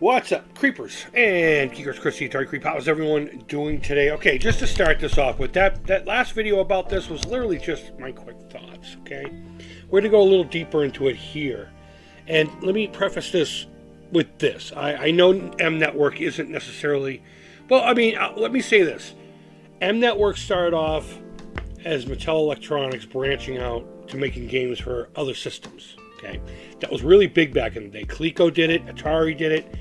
What's up, creepers and geekers? Chris, the Atari Creep. How's everyone doing today? Okay, just to start this off with, that last video about this was literally just my quick thoughts, okay? We're going to go a little deeper into it here. And let me preface this with this. I know M Network isn't necessarily... Well, I mean, let me say this. M Network started off as Mattel Electronics branching out to making games for other systems, okay? That was really big back in the day. Coleco did it, Atari did it.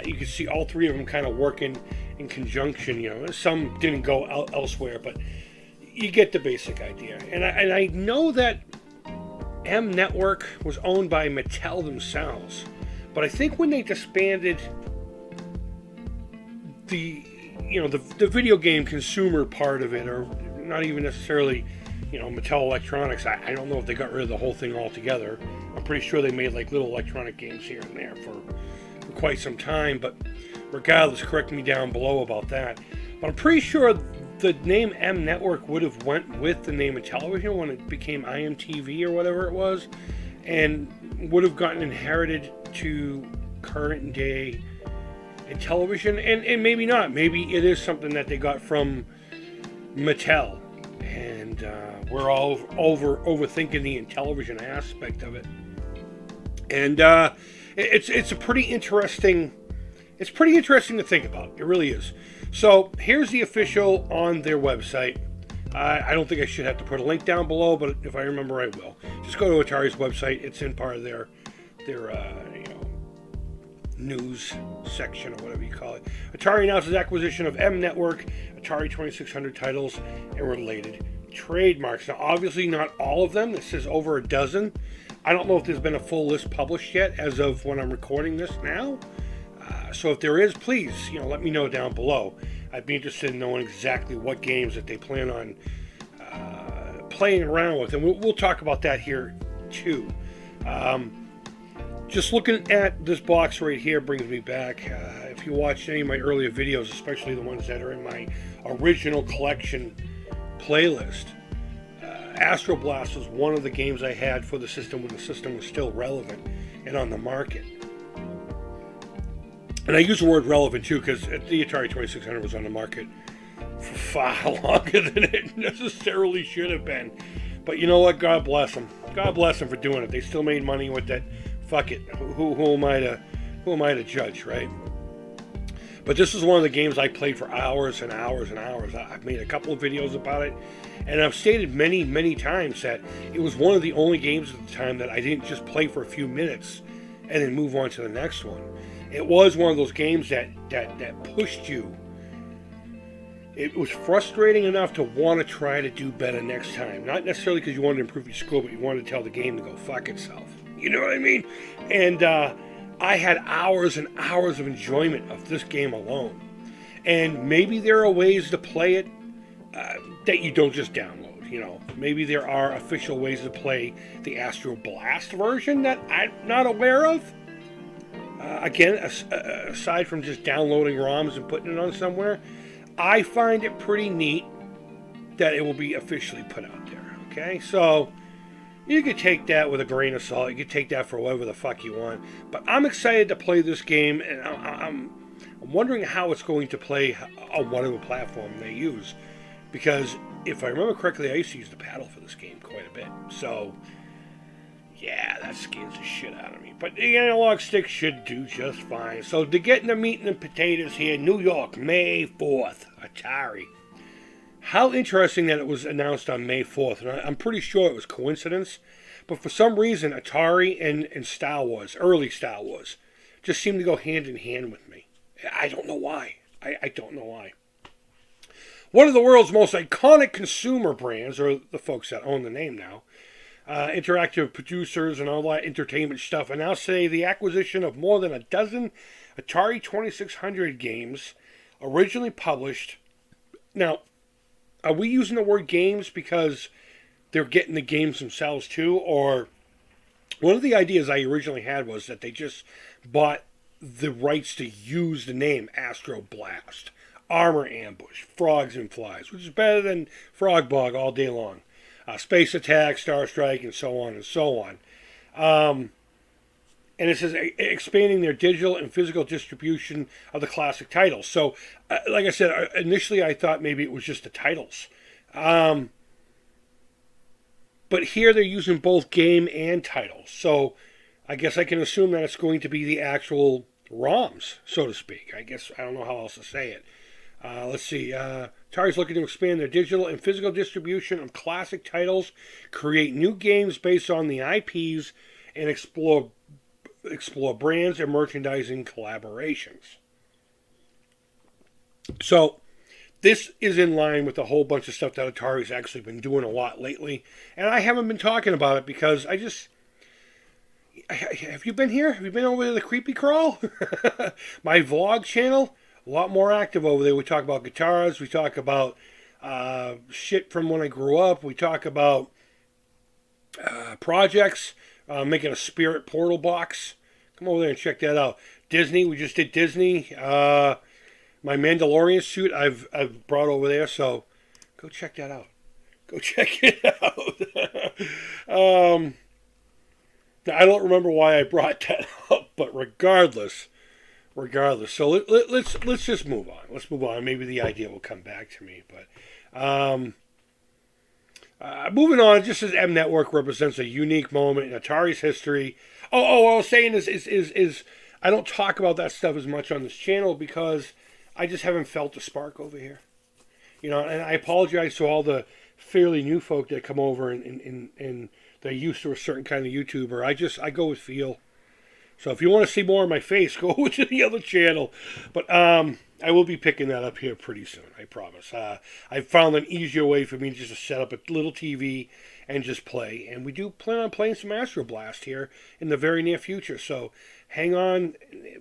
You can see all three of them kind of working in conjunction. You know, some didn't go elsewhere, but you get the basic idea. And I know that M Network was owned by Mattel themselves, but I think when they disbanded the video game consumer part of it, or not even necessarily, Mattel Electronics, I don't know if they got rid of the whole thing altogether. I'm pretty sure they made like little electronic games here and there for quite some time, but regardless, correct me down below about that. But I'm pretty sure the name M Network would have went with the name of television when it became IMTV or whatever it was, and would have gotten inherited to current day in television, and maybe not. Maybe it is something that they got from Mattel, and we're all overthinking the television aspect of it. And it's a pretty interesting. It's pretty interesting to think about. It really is. So here's the official on their website. I don't think I should have to put a link down below, but if I remember, I will. Just go to Atari's website. It's in part of their news section, or whatever you call it. Atari announces acquisition of M Network, Atari 2600 titles, and related trademarks. Now, obviously, not all of them. This says over a dozen. I don't know if there's been a full list published yet as of when I'm recording this now. So if there is, please, let me know down below. I'd be interested in knowing exactly what games that they plan on playing around with. And we'll talk about that here, too. Just looking at this box right here brings me back. If you watched any of my earlier videos, especially the ones that are in my original collection playlist, Astro Blast was one of the games I had for the system when the system was still relevant and on the market. And I use the word relevant too because the Atari 2600 was on the market for far longer than it necessarily should have been. But you know what? God bless them. God bless them for doing it. They still made money with that. Fuck it. Who am I to judge, right? But this is one of the games I played for hours and hours and hours. I've made a couple of videos about it, and I've stated many, many times that it was one of the only games at the time that I didn't just play for a few minutes and then move on to the next one. It was one of those games that pushed you. It was frustrating enough to want to try to do better next time. Not necessarily because you wanted to improve your score, but you wanted to tell the game to go fuck itself. You know what I mean? And I had hours and hours of enjoyment of this game alone. And maybe there are ways to play it that you don't just download. Maybe there are official ways to play the Astro Blast version that I'm not aware of. Again, aside from just downloading ROMs and putting it on somewhere, I find it pretty neat that it will be officially put out there. Okay, so you could take that with a grain of salt. You could take that for whatever the fuck you want. But I'm excited to play this game, and I'm wondering how it's going to play on whatever platform they use. Because if I remember correctly, I used to use the paddle for this game quite a bit. So, yeah, that scares the shit out of me. But the analog stick should do just fine. So to get in the meat and the potatoes here, New York, May 4th, Atari. How interesting that it was announced on May 4th. And I'm pretty sure it was coincidence. But for some reason, Atari and Star Wars, early Star Wars, just seemed to go hand in hand with me. I don't know why. I don't know why. One of the world's most iconic consumer brands, or the folks that own the name now, interactive producers and all that entertainment stuff, announced today the acquisition of more than a dozen Atari 2600 games originally published. Now, are we using the word games because they're getting the games themselves too? Or one of the ideas I originally had was that they just bought the rights to use the name Astro Blast, Armor Ambush, Frogs and Flies, which is better than Frog Bog all day long. Space Attack, Star Strike, and so on and so on. And it says expanding their digital and physical distribution of the classic titles. So, like I said, initially I thought maybe it was just the titles. But here they're using both game and titles. So I guess I can assume that it's going to be the actual ROMs, so to speak. I guess I don't know how else to say it. Let's see. Atari's looking to expand their digital and physical distribution of classic titles, create new games based on the IPs, and explore brands and merchandising collaborations. So this is in line with a whole bunch of stuff that Atari's actually been doing a lot lately. And I haven't been talking about it because have you been here? Have you been over to the Creepy Crawl? My vlog channel? A lot more active over there. We talk about guitars. We talk about shit from when I grew up. We talk about projects. Making a Spirit Portal box. Come over there and check that out. Disney. We just did Disney. My Mandalorian suit I've brought over there, so go check that out. Go check it out. I don't remember why I brought that up, but regardless. So let's just move on. Let's move on. Maybe the idea will come back to me, but moving on. Just as M Network represents a unique moment in Atari's history. Oh, what I was saying is I don't talk about that stuff as much on this channel because I just haven't felt the spark over here. You know, and I apologize to all the fairly new folk that come over and they're used to a certain kind of YouTuber. I go with feel. So if you want to see more of my face, go over to the other channel. But I will be picking that up here pretty soon, I promise. I found an easier way for me just to set up a little TV and just play. And we do plan on playing some Astro Blast here in the very near future. So hang on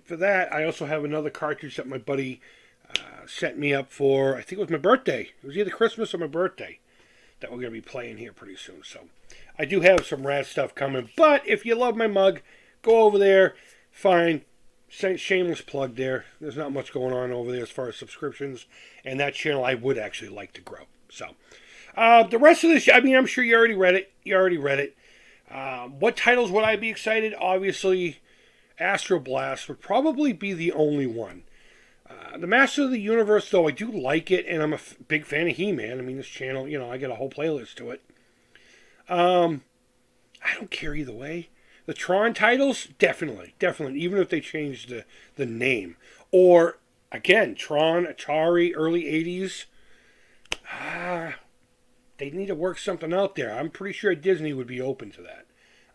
for that. I also have another cartridge that my buddy set me up for, I think it was my birthday. It was either Christmas or my birthday that we're going to be playing here pretty soon. So I do have some rad stuff coming. But if you love my mug, go over there, find shameless plug there. There's not much going on over there as far as subscriptions. And that channel I would actually like to grow. So the rest of this, I mean, I'm sure you already read it. What titles would I be excited? Obviously, Astro Blast would probably be the only one. The Master of the Universe, though, I do like it, and I'm a big fan of He-Man. I mean, this channel, you know, I get a whole playlist to it. I don't care either way. The Tron titles, definitely. Even if they change the name. Or, again, Tron, Atari, early 80s. They need to work something out there. I'm pretty sure Disney would be open to that.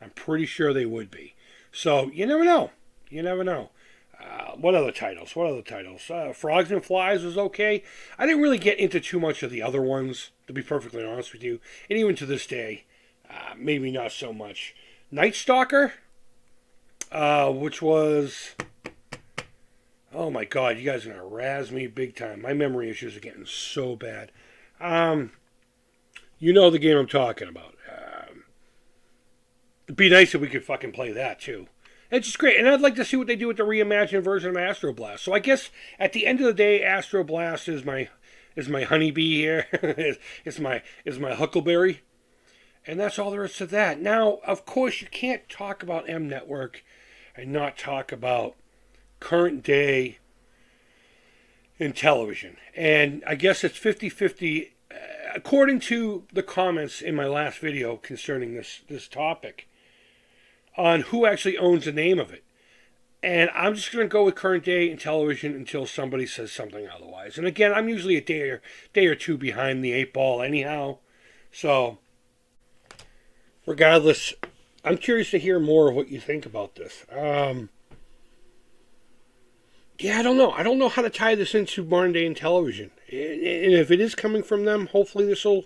I'm pretty sure they would be. So, you never know. What other titles? Frogs and Flies was okay. I didn't really get into too much of the other ones, to be perfectly honest with you. And even to this day, maybe not so much. Night Stalker, which was... Oh my god, you guys are going to razz me big time. My memory issues are getting so bad. You know the game I'm talking about. It'd be nice if we could fucking play that too. It's just great, and I'd like to see what they do with the reimagined version of Astro Blast. So I guess at the end of the day, Astro Blast is my honeybee here. it's my huckleberry, and that's all there is to that. Now, of course, you can't talk about M Network and not talk about current day in television. And I guess it's 50-50, according to the comments in my last video concerning this topic, on who actually owns the name of it. And I'm just going to go with current day in television until somebody says something otherwise. And again, I'm usually a day or two behind the 8 ball anyhow. So, regardless, I'm curious to hear more of what you think about this. Yeah, I don't know. I don't know how to tie this into modern day in television. And if it is coming from them, hopefully this will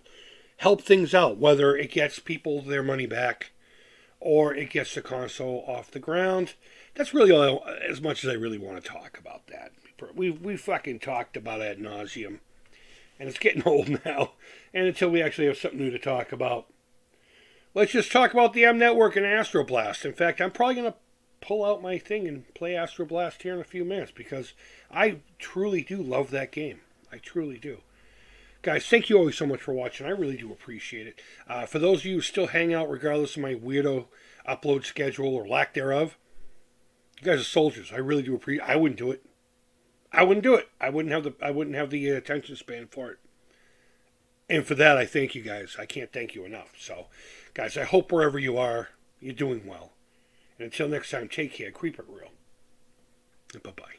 help things out. Whether it gets people their money back or it gets the console off the ground. That's really all, as much as I really want to talk about that. We fucking talked about it ad nauseum. And it's getting old now. And until we actually have something new to talk about, let's just talk about the M Network and Astro Blast. In fact, I'm probably going to pull out my thing and play Astro Blast here in a few minutes because I truly do love that game. I truly do. Guys, thank you always so much for watching. I really do appreciate it. For those of you who still hang out regardless of my weirdo upload schedule or lack thereof, You guys are soldiers. I really do appreciate. I wouldn't do it. I wouldn't do it. I wouldn't have the. I wouldn't have the attention span for it. And for that, I thank you guys. I can't thank you enough. So, guys, I hope wherever you are, you're doing well. And until next time, take care. Keep it real. And bye bye.